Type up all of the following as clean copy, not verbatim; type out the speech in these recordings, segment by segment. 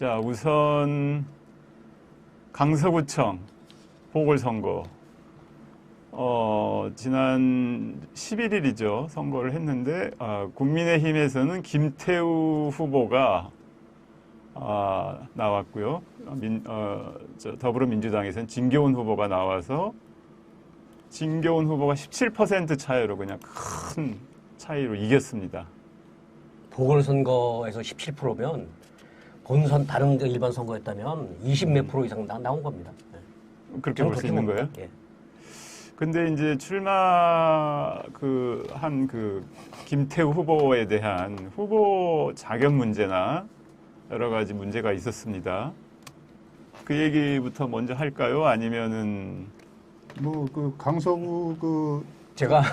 자, 우선 강서구청 보궐선거. 지난 11일이죠. 선거를 했는데, 국민의힘에서는 김태우 후보가 나왔고요. 더불어민주당에서는 진교훈 후보가 나와서 진교훈 후보가 17% 차이로 그냥 큰 차이로 이겼습니다. 보궐선거에서 17%면 본선 다른 일반 선거였다면 20몇 프로 이상 나온 겁니다. 네. 그렇게 볼 수 있는 거예요? 예. 근데 이제 출마 김태우 후보에 대한 후보 자격 문제나 여러 가지 문제가 있었습니다. 그 얘기부터 먼저 할까요? 아니면은 강서구 제가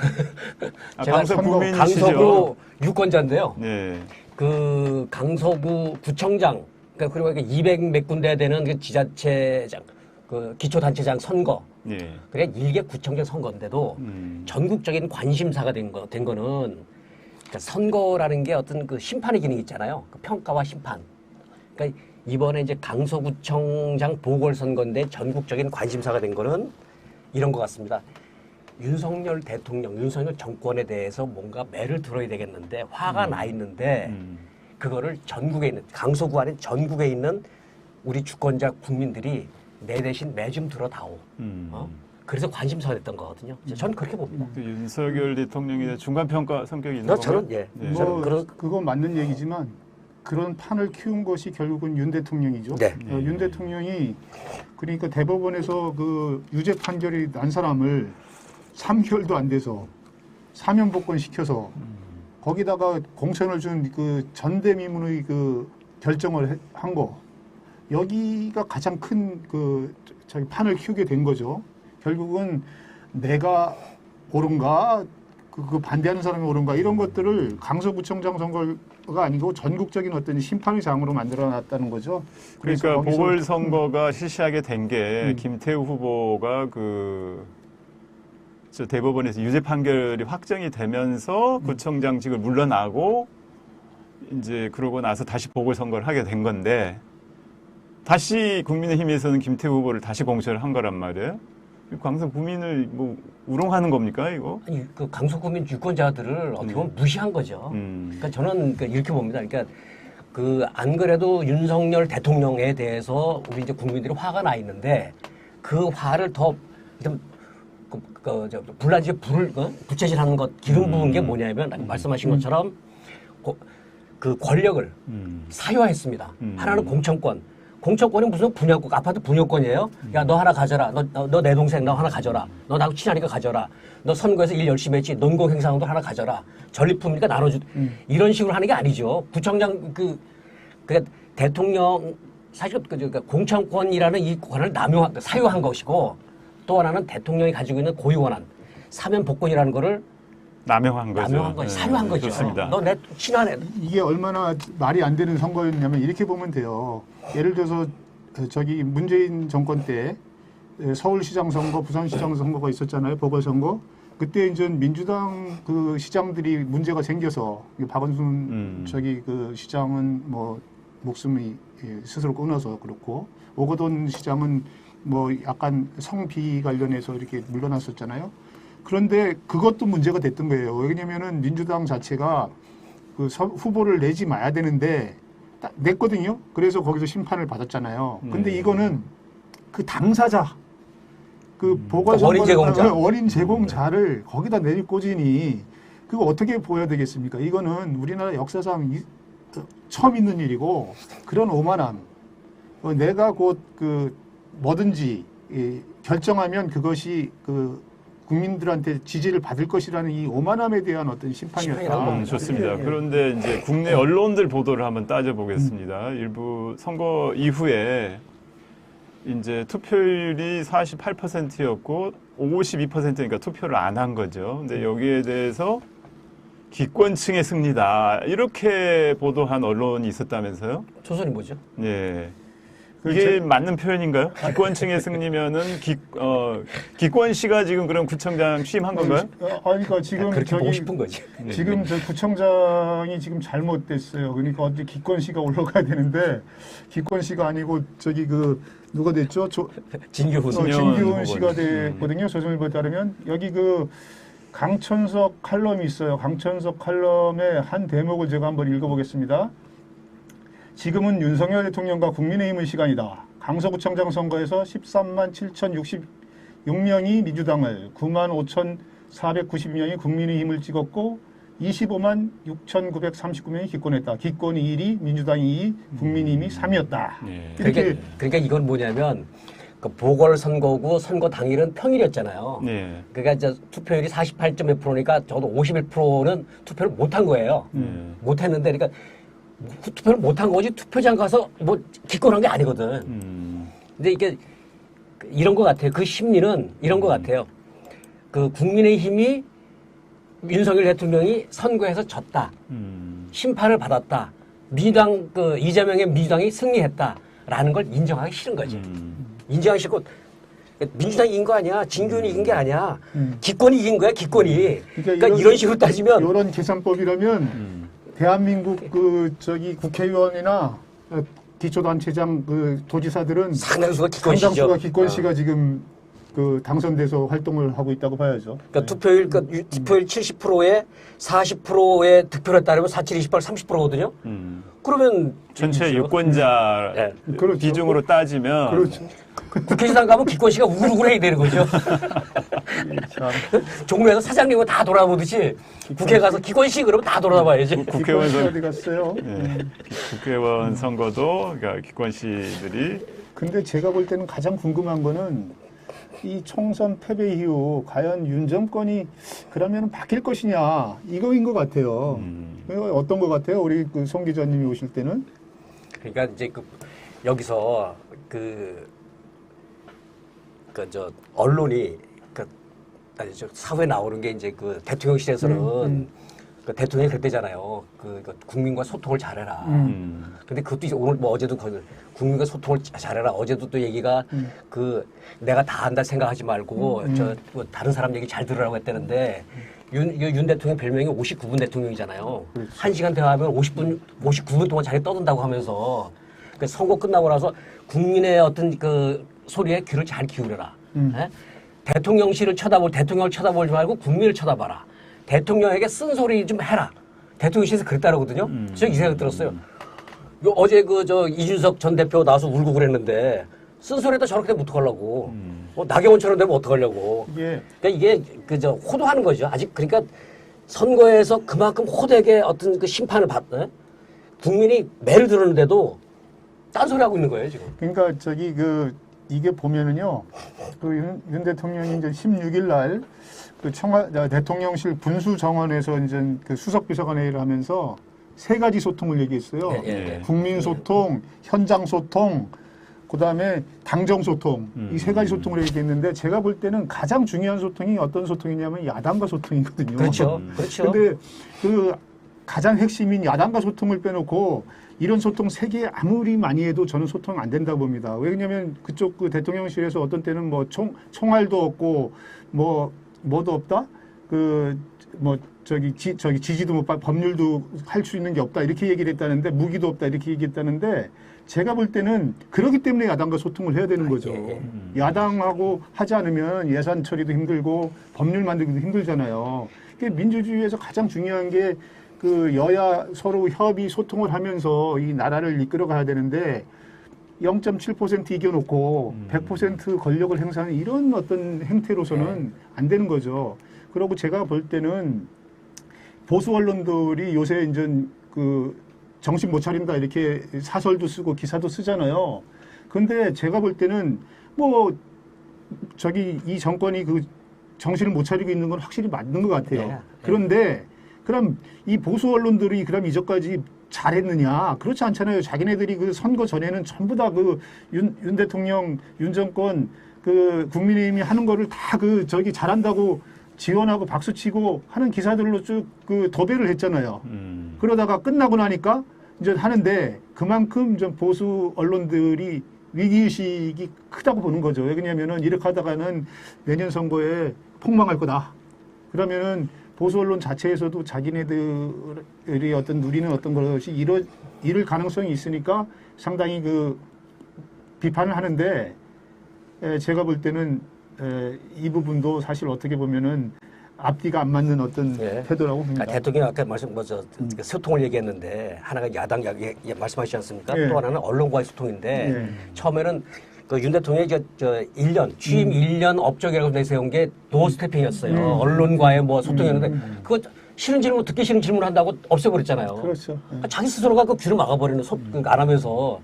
강서구민이시죠? 강서구 유권자인데요. 네. 그 강서구 구청장 그리고 200 몇 군데 되는 그 지자체장 그 기초단체장 선거. 네. 그래 일개 구청장 선거인데도 전국적인 관심사가 된 거는 그러니까 선거라는 게 어떤 그 심판의 기능이 있잖아요. 그 평가와 심판. 그러니까 이번에 이제 강서구청장 보궐선거인데 전국적인 관심사가 된 거는 이런 것 같습니다. 윤석열 대통령, 윤석열 정권에 대해서 뭔가 매를 들어야 되겠는데 화가 나 있는데 그거를 전국에 있는 강서구 안에 전국에 있는 우리 주권자 국민들이 내 대신 매 좀 들어다오. 그래서 관심사가 됐던 거거든요. 저는 그렇게 봅니다. 윤석열 대통령이 중간평가 성격이 있는 건가요? 저는 예. 네. 그건 맞는 얘기지만 그런 판을 키운 것이 결국은 윤 대통령이죠. 네. 윤 대통령이 그러니까 대법원에서 그 유죄 판결이 난 사람을 3개월도 안 돼서 사면 복권 시켜서 거기다가 공천을 준 그 전대미문의 그 결정을 한 거. 여기가 가장 큰 판을 키우게 된 거죠. 결국은 내가 옳은가, 그 반대하는 사람이 옳은가 이런 것들을 강서구청장 선거가 아니고 전국적인 어떤 심판의 장으로 만들어놨다는 거죠. 그러니까 보궐선거가 실시하게 된 게 김태우 후보가 대법원에서 유죄 판결이 확정이 되면서 구청장직을 물러나고 이제 그러고 나서 다시 보궐선거를 하게 된 건데. 다시 국민의힘에서는 김태우 후보를 다시 공천을 한 거란 말이에요. 강서 구민을 우롱하는 겁니까, 이거? 아니, 그 강서구민 유권자들을 어떻게 보면 무시한 거죠. 그러니까 저는 이렇게 봅니다. 그러니까 안 그래도 윤석열 대통령에 대해서 우리 이제 국민들이 화가 나 있는데 그 화를 더 불난지에 불을 부채질하는 것 기름 부은 게 뭐냐면 말씀하신 것처럼 그 권력을 사유화했습니다. 하나는 공천권. 공천권이 무슨 분양권, 아파트 분양권이에요? 야, 너 하나 가져라. 너 내 동생 너 하나 가져라. 너 나하고 친하니까 가져라. 너 선거에서 일 열심히 했지. 논공 행사도 하나 가져라. 전리품이니까 나눠주. 이런 식으로 하는 게 아니죠. 구청장 대통령 사실 공천권이라는 이 권한을 사유한 것이고 또 하나는 대통령이 가지고 있는 고유 권한 사면 복권이라는 거를 남용한 거죠. 사유한 거죠. 좋습니다. 너 내 친하네. 이게 얼마나 말이 안 되는 선거였냐면 이렇게 보면 돼요. 예를 들어서 문재인 정권 때 서울시장 선거, 부산시장 선거가 있었잖아요. 보궐선거. 그때 이제 민주당 그 시장들이 문제가 생겨서 박원순 그 시장은 목숨이 스스로 끊어서 그렇고 오거돈 시장은 약간 성비 관련해서 이렇게 물러났었잖아요. 그런데 그것도 문제가 됐던 거예요. 왜냐면은 민주당 자체가 후보를 내지 마야 되는데 냈거든요. 그래서 거기서 심판을 받았잖아요. 근데 이거는 그 당사자, 보궐선거 어린 제공자를 거기다 내꽂으니 그거 어떻게 보여야 되겠습니까? 이거는 우리나라 역사상 처음 있는 일이고 그런 오만함. 내가 곧 뭐든지 결정하면 그것이 국민들한테 지지를 받을 것이라는 이 오만함에 대한 어떤 심판이었다. 좋습니다. 그런데 이제 국내 언론들 보도를 한번 따져보겠습니다. 일부 선거 이후에 이제 투표율이 48%였고 52%니까 투표를 안 한 거죠. 근데 여기에 대해서 기권층의 승리다. 이렇게 보도한 언론이 있었다면서요? 조선이 뭐죠? 네. 이게 맞는 표현인가요? 기권층의 승리면은 기권시가 지금 그럼 구청장 취임한 건가요? 그러니까 지금 그렇게 보고 싶은 거지. 지금 저 구청장이 지금 잘못됐어요. 그러니까 어디 기권시가 올라가야 되는데 기권시가 아니고 저기 그 누가 됐죠? 진규훈. 진규훈 씨가 됐거든요. 조선일보에 따르면 여기 그 강천석 칼럼이 있어요. 강천석 칼럼의 한 대목을 제가 한번 읽어보겠습니다. 지금은 윤석열 대통령과 국민의힘의 시간이다. 강서구청장 선거에서 13만 7,066명이 민주당을, 9만 5,492명이 국민의힘을 찍었고 25만 6,939명이 기권했다. 기권이 1위, 민주당이 2위, 국민의힘이 3위였다. 네. 이렇게 그러니까 이건 뭐냐면 그 보궐선거구 선거 당일은 평일이었잖아요. 네. 그러니까 이제 투표율이 48.몇 %니까 적어도 51%는 투표를 못한 거예요. 못했는데 그러니까 투표를 못한 거지 투표장 가서 뭐 기권한 게 아니거든. 근데 이게 이런 것 같아요. 그 심리는 이런 것 같아요. 그 국민의힘이 윤석열 대통령이 선거에서 졌다. 심판을 받았다. 민주당 그 이재명의 민주당이 승리했다라는 걸 인정하기 싫은 거지. 인정하기 싫고 민주당이 이긴 거 아니야. 진규훈이 이긴 게 아니야. 기권이 이긴 거야. 기권이. 그러니까 이런 식으로 따지면 이런 계산법이라면 대한민국 그 저기 국회의원이나 기초단체장 그 도지사들은 상당수가 기권시죠. 상당수가 기권시가 지금 그 당선돼서 활동을 하고 있다고 봐야죠. 그러니까 투표율 70%에 40%의 득표를 따르면 47, 28, 30%거든요. 그러면 전체 유권자 네. 그렇죠. 비중으로 따지면 그렇죠. 국회의장 가면 기권시가 우글우글해야 되는 거죠. 종로에서 사장님은 다 돌아보듯이 국회 가서 기권시 그러면 다 돌아봐야지. 국회의원 기권시 선 어디 갔어요? 국회의원 선거도 그러니까 기권시들이 근데 제가 볼 때는 가장 궁금한 거는 이 총선 패배 이후 과연 윤 정권이 그러면 바뀔 것이냐 이거인 것 같아요. 이거 어떤 것 같아요? 우리 그 송 기자님이 오실 때는? 그러니까 이제 여기서 언론이 사후에 나오는 게 이제 그 대통령실에서는 그 대통령이 그랬대잖아요. 그 국민과 소통을 잘해라. 근데 그것도 이제 오늘 뭐 어제도 국민과 소통을 잘해라. 어제도 또 얘기가 그 내가 다 안다 생각하지 말고 뭐 다른 사람 얘기 잘 들으라고 했다는데 윤 대통령 별명이 59분 대통령이잖아요. 그렇죠. 1시간 대화하면 59분 동안 자기 떠든다고 하면서 그 선거 끝나고 나서 국민의 어떤 그 소리에 귀를 잘 기울여라. 예? 대통령실을 대통령을 쳐다보지 말고 국민을 쳐다봐라. 대통령에게 쓴소리 좀 해라. 대통령실에서 그랬다거든요. 저는 이 생각 들었어요. 어제 이준석 전 대표 나와서 울고 그랬는데 쓴소리에다 저렇게 되면 어떡하려고. 나경원처럼 되면 어떡하려고. 그러니까 이게 호도하는 거죠. 아직 그러니까 선거에서 그만큼 호되게 어떤 그 심판을 국민이 매를 들었는데도 딴소리 하고 있는 거예요, 지금. 그러니까 이게 보면은요, 윤 대통령이 이제 16일 날 대통령실 분수 정원에서 이제 그 수석 비서관 회의를 하면서 세 가지 소통을 얘기했어요. 국민 소통, 현장 소통, 그다음에 당정 소통. 이 세 가지 소통을 얘기했는데 제가 볼 때는 가장 중요한 소통이 어떤 소통이냐면 야당과 소통이거든요. 그렇죠. 그렇죠. 근데 그 가장 핵심인 야당과 소통을 빼놓고 이런 소통 세 개 아무리 많이 해도 저는 소통 안 된다고 봅니다. 왜냐하면 그쪽 그 대통령실에서 어떤 때는 뭐 총알도 없고 뭐도 없다. 지지도 못 받, 법률도 할 수 있는 게 없다 이렇게 얘기를 했다는데 무기도 없다 이렇게 얘기했다는데 제가 볼 때는 그렇기 때문에 야당과 소통을 해야 되는 거죠. 야당하고 하지 않으면 예산 처리도 힘들고 법률 만들기도 힘들잖아요. 민주주의에서 가장 중요한 게 그 여야 서로 협의 소통을 하면서 이 나라를 이끌어 가야 되는데 0.7% 이겨놓고 100% 권력을 행사하는 이런 어떤 행태로서는 안 되는 거죠. 그리고 제가 볼 때는 보수 언론들이 요새 이제 정신 못 차린다 이렇게 사설도 쓰고 기사도 쓰잖아요. 근데 제가 볼 때는 이 정권이 그 정신을 못 차리고 있는 건 확실히 맞는 것 같아요. 그런데 그럼 이 보수 언론들이 그럼 이전까지 잘했느냐? 그렇지 않잖아요. 자기네들이 그 선거 전에는 전부 다 윤 대통령, 윤 정권 국민의힘이 하는 거를 다 잘한다고 지원하고 박수치고 하는 기사들로 쭉 도배를 했잖아요. 그러다가 끝나고 나니까 이제 하는데 그만큼 좀 보수 언론들이 위기의식이 크다고 보는 거죠. 왜냐하면은 이렇게 하다가는 내년 선거에 폭망할 거다. 그러면은 보수 언론 자체에서도 자기네들이 어떤 누리는 어떤 것이 이럴 가능성이 있으니까 상당히 그 비판을 하는데 제가 볼 때는 이 부분도 사실 어떻게 보면은 앞뒤가 안 맞는 어떤 태도라고 봅니다. 그러니까 대통령 아까 소통을 얘기했는데 하나가 야당 말씀하시지 않습니까? 또 하나는 언론과의 소통인데 처음에는 그 윤 대통령이 저 1년 취임 1년 업적이라고 내세운 게 도어 스태핑이었어요. 언론과의 뭐 소통이었는데 그거 싫은 질문 듣기 싫은 질문을 한다고 없애버렸잖아요. 그렇죠. 그러니까 자기 스스로가 그 귀를 막아버리는 그러니까 안 하면서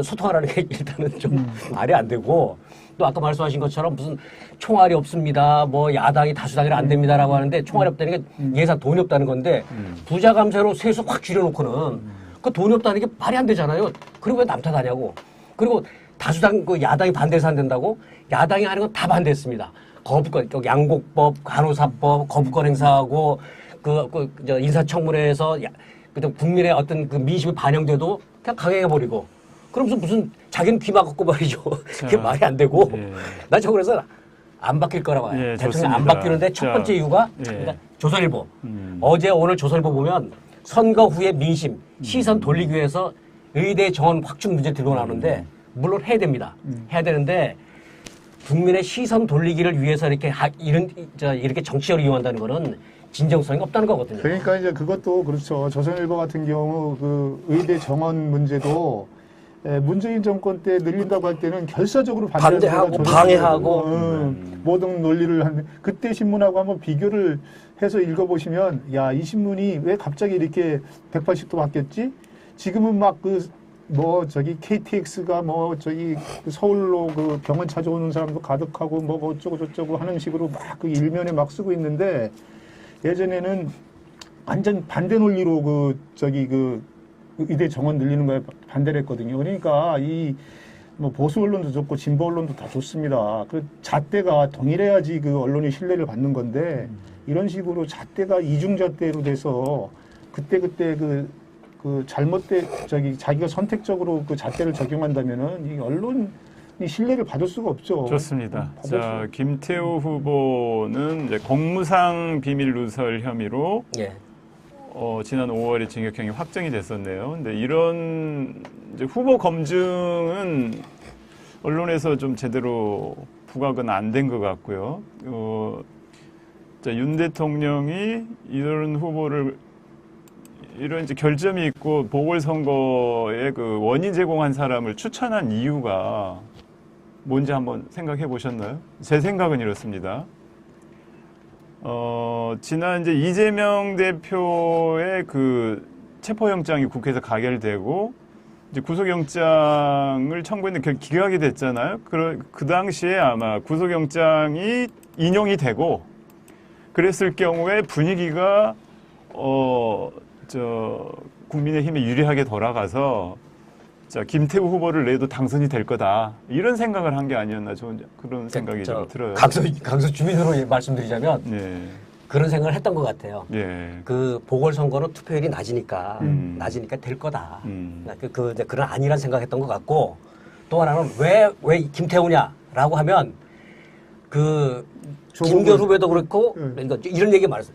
소통하라는 게 일단은 좀 말이 안 되고 또 아까 말씀하신 것처럼 무슨 총알이 없습니다. 뭐 야당이 다수당이라 안 됩니다라고 하는데 총알이 없다는 게 예산 돈이 없다는 건데 부자 감세로 세수 확 줄여놓고는 그 돈이 없다는 게 말이 안 되잖아요. 그리고 왜 남 탓하냐고. 그리고 다수당 그 야당이 반대해서 안 된다고 야당이 하는 건 다 반대했습니다. 거부권, 양곡법, 간호사법, 거부권 행사하고 저 인사청문회에서 국민의 어떤 그 민심이 반영돼도 그냥 강행해버리고 그러면서 무슨 자기는 귀 막았고 말이죠. 그게 말이 안 되고. 나 저 그래서 안 바뀔 거라고 봐요. 대통령 안 바뀌는데 첫 번째 이유가 그러니까 조선일보. 어제 오늘 조선일보 보면 선거 후에 민심, 시선 돌리기 위해서 의대 정원 확충 문제 들고 나오는데 물론 해야 됩니다. 해야 되는데 국민의 시선 돌리기를 위해서 이렇게 정치적으로 이용한다는 거는 진정성이 없다는 거거든요. 그러니까 이제 그것도 그렇죠. 조선일보 같은 경우 그 의대 정원 문제도 문재인 정권 때 늘린다고 할 때는 결사적으로 반대하고 방해하고 모든 논리를 하는 그때 신문하고 한번 비교를 해서 읽어보시면 야, 이 신문이 왜 갑자기 이렇게 180도 바뀌었지? 지금은 막 KTX가 서울로 그 병원 찾아오는 사람도 가득하고 뭐 어쩌고 저쩌고 하는 식으로 막 그 일면에 막 쓰고 있는데 예전에는 완전 반대 논리로 의대 정원 늘리는 거에 반대를 했거든요. 그러니까 뭐 보수 언론도 좋고 진보 언론도 다 좋습니다. 그 잣대가 동일해야지 그 언론이 신뢰를 받는 건데 이런 식으로 잣대가 이중잣대로 돼서 그때 잘못된 자기가 선택적으로 그 잣대를 적용한다면은 이 언론이 신뢰를 받을 수가 없죠. 좋습니다. 자, 김태우 후보는 이제 공무상 비밀 누설 혐의로 지난 5월에 징역형이 확정이 됐었네요. 근데 이런 이제 후보 검증은 언론에서 좀 제대로 부각은 안 된 것 같고요. 윤 대통령이 이런 후보를 이런 이제 결점이 있고 보궐선거에 그 원인 제공한 사람을 추천한 이유가 뭔지 한번 생각해 보셨나요? 제 생각은 이렇습니다. 지난 이제 이재명 대표의 그 체포영장이 국회에서 가결되고 이제 구속영장을 청구했는데 기각이 됐잖아요. 그 당시에 아마 구속영장이 인용이 되고 그랬을 경우에 분위기가 국민의힘에 유리하게 돌아가서 김태우 후보를 내도 당선이 될 거다. 이런 생각을 한 게 아니었나 그런 생각이 좀 들어요. 강서 주민으로 말씀드리자면 그런 생각을 했던 것 같아요. 그 보궐선거는 투표율이 낮으니까 될 거다. 그런 아니란 생각했던 것 같고 또 하나는 왜 김태우냐라고 하면 김기현 후보도 그렇고 그러니까 이런 얘기 말했어요.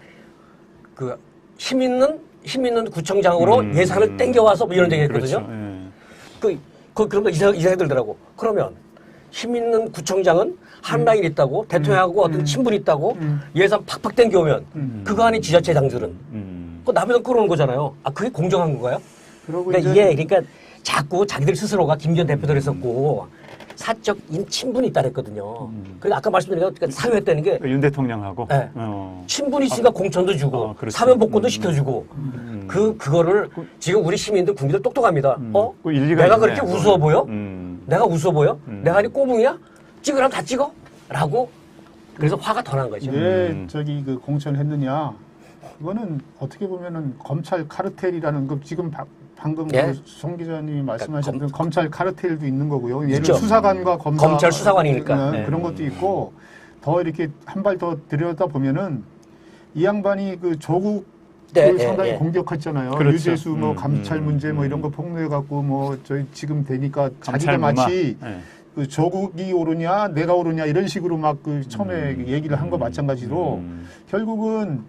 그 힘 있는 구청장으로 예산을 땡겨와서 뭐 이런 얘기 했거든요. 그런 거 이상하게 들더라고. 그러면 힘 있는 구청장은 한 라인 있다고 대통령하고 어떤 친분이 있다고 예산 팍팍 땡겨오면 그거 아닌 지자체장들은 그 남에서 끌어오는 거잖아요. 그게 공정한 건가요? 그러니까 그러니까 자꾸 자기들 스스로가 김기현 대표도 했었고 사적인 친분이 있다 그랬거든요. 그러니까 아까 말씀드린 게 사유했다는 게 윤 대통령하고 친분이 있으니까 공천도 주고 사면 복권도 시켜주고 그거를 지금 우리 시민들 국민들 똑똑합니다. 내가 그렇게 우스워 보여? 내가 우스워 보여? 내가 아니 꼬붕이야? 찍으라면 다 찍어? 라고 그래서 화가 더 난 거죠. 왜 그 공천했느냐? 이거는 어떻게 보면은 검찰 카르텔이라는 거 지금 방금 송 기자님이 말씀하셨던 검찰 카르텔도 있는 거고요. 예를 수사관과 검찰 수사관이니까 그런 것도 있고 더 이렇게 한 발 더 들여다 보면은 이 양반이 그 조국 네, 상당히 네. 공격했잖아요. 그렇죠. 유재수 뭐 감찰 문제 뭐 이런 거 폭로해갖고 뭐 저희 지금 되니까 자기가 감찰무마. 마치 네. 그 조국이 옳으냐 내가 옳으냐 이런 식으로 막 그 처음에 얘기를 한 거 마찬가지로 결국은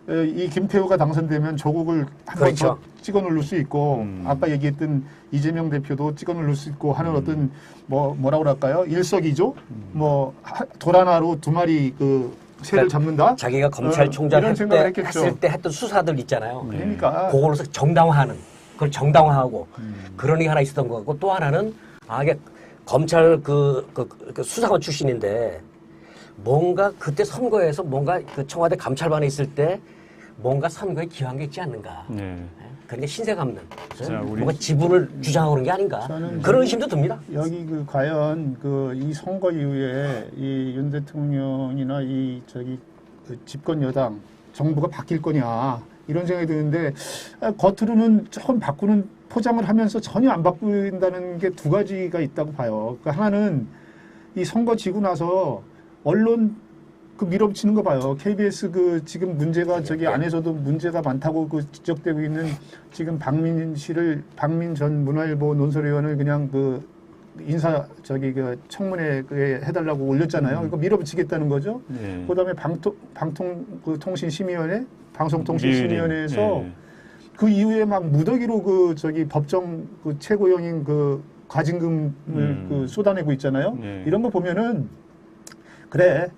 이 김태우가 당선되면 조국을 한 번 그렇죠. 더 찍어 누를 수 있고 아까 얘기했던 이재명 대표도 찍어 누를 수 있고 하는 어떤 뭐라 그럴까요? 일석이조 뭐 돌 하나로 두 마리 그 새를 잡는다. 자기가 검찰총장 이런 생각을 했겠죠. 했을 때 했던 수사들 있잖아요. 그러니까 그걸로서 정당화하는 그걸 정당화하고 그런 게 하나 있었던 것 같고 또 하나는 이게 검찰 그 수사관 출신인데 뭔가 그때 선거에서 뭔가 그 청와대 감찰반에 있을 때 뭔가 선거에 기여한 게 있지 않는가. 네. 그러니까 신세 감는 자, 우리- 뭔가 지분을 주장하고 그런 게 아닌가. 저는 그런 의심도 듭니다. 여기 그 과연 그 이 선거 이후에 이 윤 대통령이나 이 저기 그 집권 여당 정부가 바뀔 거냐 이런 생각이 드는데 겉으로는 조금 바꾸는 포장을 하면서 전혀 안 바꾼다는 게 두 가지가 있다고 봐요. 그 하나는 이 선거 지고 나서 언론 그 밀어붙이는 거 봐요. KBS 그 지금 문제가 저기 안에서도 문제가 많다고 그 지적되고 있는 지금 박민 전 문화일보 논설위원을 그냥 그 인사 저기 그 청문회 그 해달라고 올렸잖아요. 이거 밀어붙이겠다는 거죠. 네. 그다음에 방통통신심의위원회, 방송통신심의위원회에서 네. 그 이후에 막 무더기로 그 저기 법정 그 최고형인 그 과징금을 그 쏟아내고 있잖아요. 네. 이런 거 보면은 그래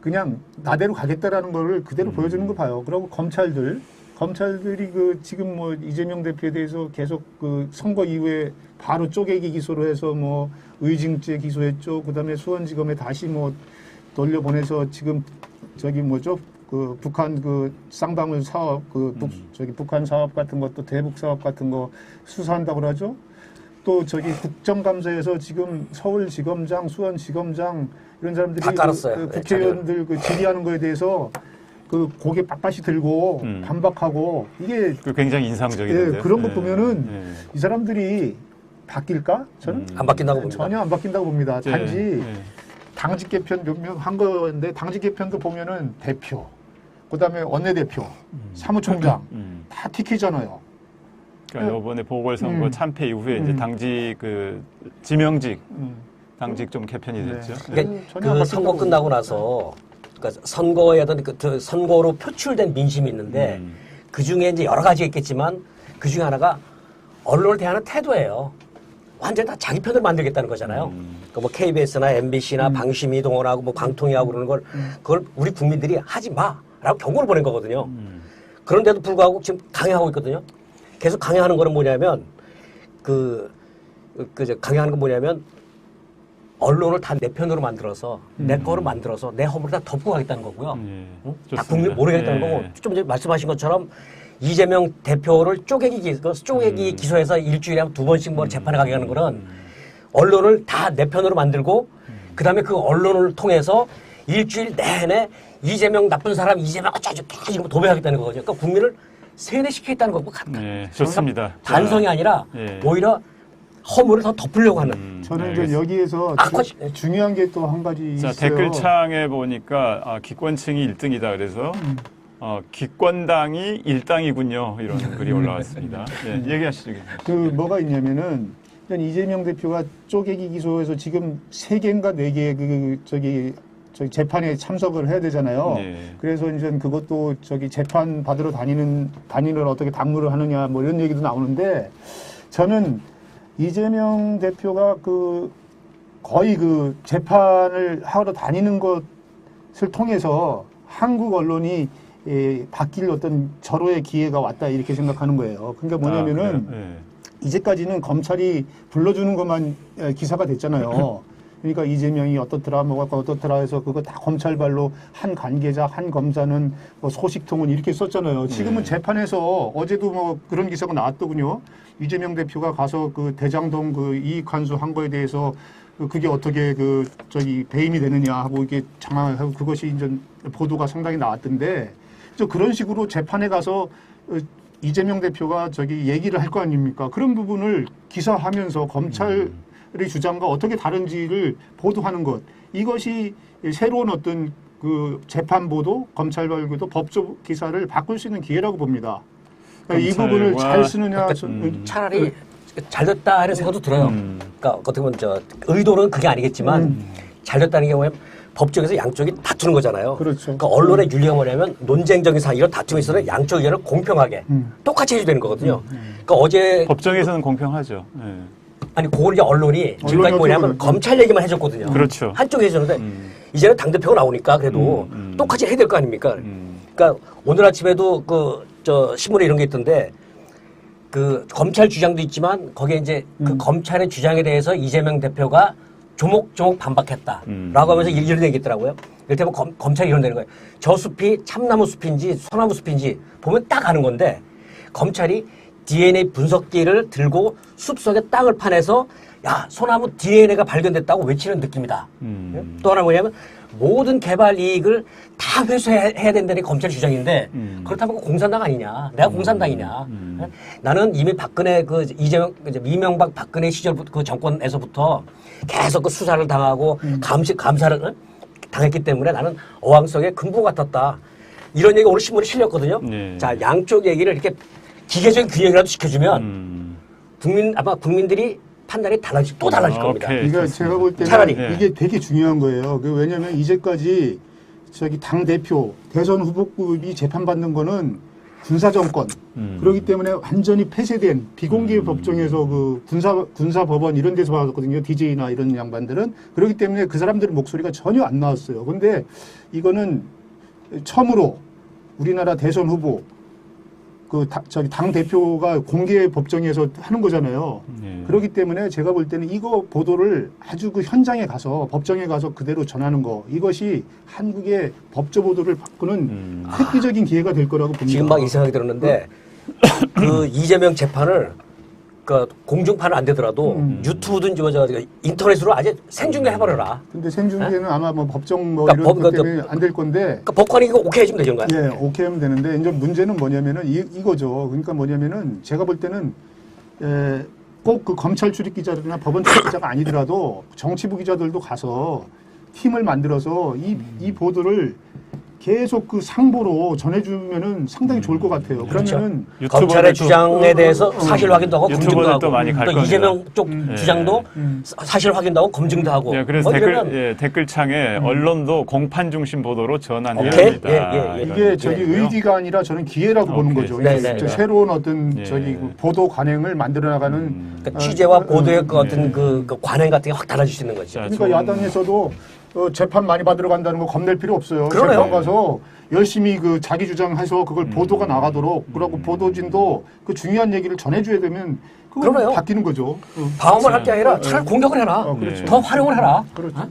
그냥 나대로 가겠다라는 거를 그대로 보여주는 거 봐요. 그리고 검찰들이 그 지금 뭐 이재명 대표에 대해서 계속 그 선거 이후에 바로 쪼개기 기소로 해서 뭐 의징죄 기소했죠. 그다음에 수원지검에 다시 뭐 돌려보내서 지금 저기 뭐죠? 그 북한 그 쌍방울 사업 저기 북한 사업 같은 것도 대북 사업 같은 거 수사한다고 그러죠. 또 저기 국정감사에서 지금 서울지검장, 수원지검장 이런 사람들이 다 깔았어요. 그 국회의원들 그 질의하는 거에 대해서 그 고개 빳빳이 들고 반박하고 이게 그 굉장히 인상적인데. 예, 그런 거 보면은 이 사람들이 바뀔까? 저는 안 바뀐다고 봅니다. 전혀 안 바뀐다고 봅니다. 네. 단지 네. 당직 개편 몇 명 한 건데 당직 개편도 보면은 대표, 그다음에 원내대표, 사무총장 다 티키잖아요. 그러니까 이번에 보궐선거 참패 이후에 이제 당직 그 지명직 당직 좀 개편이 됐죠. 네. 그러니까 전혀 안 그 바뀐다고 선거 끝나고 나서 그러니까 선거에 어떤 그 선거로 표출된 민심이 있는데 그 중에 이제 여러 가지가 있겠지만 그 중에 하나가 언론을 대하는 태도예요. 완전 다 자기 편을 만들겠다는 거잖아요. 그러니까 뭐 KBS나 MBC나 방심이 동원하고 뭐 방통위하고 그러는 걸 그걸 우리 국민들이 하지 마라고 경고를 보낸 거거든요. 그런데도 불구하고 지금 강행하고 있거든요. 계속 강행하는 거는 뭐냐면 강행하는 건 뭐냐면 언론을 다 내 편으로 만들어서 내 거로 만들어서 내 허물을 다 덮고 가겠다는 거고요. 응? 다 좋습니다. 국민 모르겠다는 예. 거고 좀 전에 말씀하신 것처럼 이재명 대표를 쪼개기 기소해서 일주일에 한 두 번씩 뭐 재판에 가게 하는 거는 언론을 다 내 편으로 만들고 그다음에 그 언론을 통해서 일주일 내내 이재명 나쁜 사람 이재명 어쩌고저쩌고 이런 거 도배하겠다는 거거든요. 그러니까 국민을 세뇌시키겠다는 거고 네, 좋습니다. 반성이 아니라 예. 오히려 허물을 더 덮으려고 하는. 저는 이제 알겠습니다. 여기에서 중요한 게 또 한 가지 자, 있어요. 댓글창에 보니까 기권층이 1등이다 그래서 기권당이 1당이군요. 이런 글이 올라왔습니다. 예, 얘기하시죠. 그 뭐가 있냐면은 일단 이재명 대표가 쪼개기 기소해서 지금 3개인가 4개 그 저기 재판에 참석을 해야 되잖아요. 네. 그래서 이제 그것도 저기 재판 받으러 단위를 어떻게 당무를 하느냐 뭐 이런 얘기도 나오는데 저는 이재명 대표가 그 거의 그 재판을 하러 다니는 것을 통해서 한국 언론이 바뀔 어떤 절호의 기회가 왔다 이렇게 생각하는 거예요. 그러니까 뭐냐면은 이제까지는 검찰이 불러주는 것만 기사가 됐잖아요. 그러니까 이재명이 어떻더라 뭐가 어떻더라 해서 그거 다 검찰발로 한 관계자 한 검사는 뭐 소식통은 이렇게 썼잖아요. 지금은 재판에서 어제도 뭐 그런 기사가 나왔더군요. 이재명 대표가 가서 그 대장동 그 이익 환수 한 거에 대해서 그게 어떻게 그 저기 배임이 되느냐 하고 이게 장황하고 그것이 이제 보도가 상당히 나왔던데 그런 식으로 재판에 가서 이재명 대표가 저기 얘기를 할 거 아닙니까? 그런 부분을 기사하면서 검찰의 주장과 어떻게 다른지를 보도하는 것 이것이 새로운 어떤 그 재판부도 검찰발부도 법조 기사를 바꿀 수 있는 기회라고 봅니다. 그러니까 이 부분을 잘 쓰느냐 차라리 잘 됐다 하는 생각도 들어요. 그러니까 어떻게 보면 의도는 그게 아니겠지만 잘 됐다는 경우에 법정에서 양쪽이 다투는 거잖아요. 그렇죠. 그러니까 언론의 윤리가 뭐냐면 논쟁적인 사안 이런 다툼이 있어도 양쪽 의견을 공평하게 똑같이 해줘야 되는 거거든요. 그러니까 어제 법정에서는 공평하죠. 예. 아니 그걸 이제 언론이 지금까지 뭐냐면 검찰 얘기만 해줬거든요. 그렇죠. 한쪽에 해줬는데 이제는 당대표가 나오니까 그래도 똑같이 해야 될 거 아닙니까? 그러니까 오늘 아침에도 저 신문에 이런 게 있던데 그 검찰 주장도 있지만 거기에 이제 그 검찰의 주장에 대해서 이재명 대표가 조목조목 반박했다라고 하면서 이런 얘기 있더라고요. 이를테면 검찰이 이런 데는 거예요. 저 숲이 참나무 숲인지 소나무 숲인지 보면 딱 아는 건데 검찰이 DNA 분석기를 들고 숲속에 땅을 파내서 야 소나무 DNA가 발견됐다고 외치는 느낌이다. 또 하나 뭐냐면 모든 개발 이익을 다 회수해야 된다는 게 검찰 주장인데 그렇다면 공산당 아니냐? 내가 공산당이냐? 나는 이미 박근혜 그 이명박 박근혜 시절 그 정권에서부터 계속 그 수사를 당하고 감사를 당했기 때문에 나는 어항성의 금고 같았다. 이런 얘기 오늘 신문에 실렸거든요. 네. 자 양쪽 얘기를 이렇게 기계적인 균형이라도 시켜주면 아마 국민들이 판단이 또 달라질 겁니다. 오케이. 그러니까 제가 볼 때는 차라리. 이게 되게 중요한 거예요. 왜냐하면 이제까지 당 대표 대선 후보급이 재판받는 거는 군사정권 그렇기 때문에 완전히 폐쇄된 비공개 법정에서 그 군사법원 이런 데서 받았거든요. DJ나 이런 양반들은. 그렇기 때문에 그 사람들의 목소리가 전혀 안 나왔어요. 근데 이거는 처음으로 우리나라 대선 후보 당 대표가 공개 법정에서 하는 거잖아요. 그렇기 때문에 제가 볼 때는 이거 보도를 아주 그 현장에 가서 법정에 가서 그대로 전하는 거 이것이 한국의 법조 보도를 바꾸는 획기적인 기회가 될 거라고 봅니다. 지금 막 이 생각이 들었는데 그 이재명 재판을 그 공중파는 안 되더라도 유튜브든지 인터넷으로 아예 생중계 해버려라. 근데 생중계는 아마 뭐 법정 뭐 그러니까 이런 것 때문에 안 될 건데. 그러니까 법관이 이거 오케이 해주면 되는 거야. 예, 오케이 하면 되는데 이제 문제는 뭐냐면은 이거죠. 그러니까 뭐냐면은 제가 볼 때는 꼭 그 검찰 출입 기자들이나 법원 출입 기자가 아니더라도 정치부 기자들도 가서 팀을 만들어서 이 보도를 계속 그 상보로 전해주면은 상당히 좋을 것 같아요. 그러면은 검찰의 주장에 대해서 사실 확인도 하고 검증도 유튜버들도 하고 많이 갈 그러니까 겁니다. 이재명 쪽 주장도 사실 확인도 하고 검증도 하고. 예, 그래서 이러면 댓글창에 언론도 공판 중심 보도로 전환해야 오케이. 합니다. 예. 이게 저기 의지가 아니라 저는 기회라고 보는 거죠. 네, 이게 네, 네. 새로운 어떤 예. 저기 보도 관행을 만들어 나가는 그러니까 취재와 보도의 그 어떤 그 관행 같은 게 확 달라질 수 있는 거죠. 자, 그러니까 야당에서도 재판 많이 받으러 간다는 거 겁낼 필요 없어요. 그러네요. 재판 가서 열심히 그 자기 주장해서 그걸 보도가 나가도록 그러고 보도진도 그 중요한 얘기를 전해줘야 되면 그거 그러네요. 바뀌는 거죠. 방어만 할 게 아니라 차라리 공격을 해라. 그렇죠. 더 활용을 해라. 그렇죠.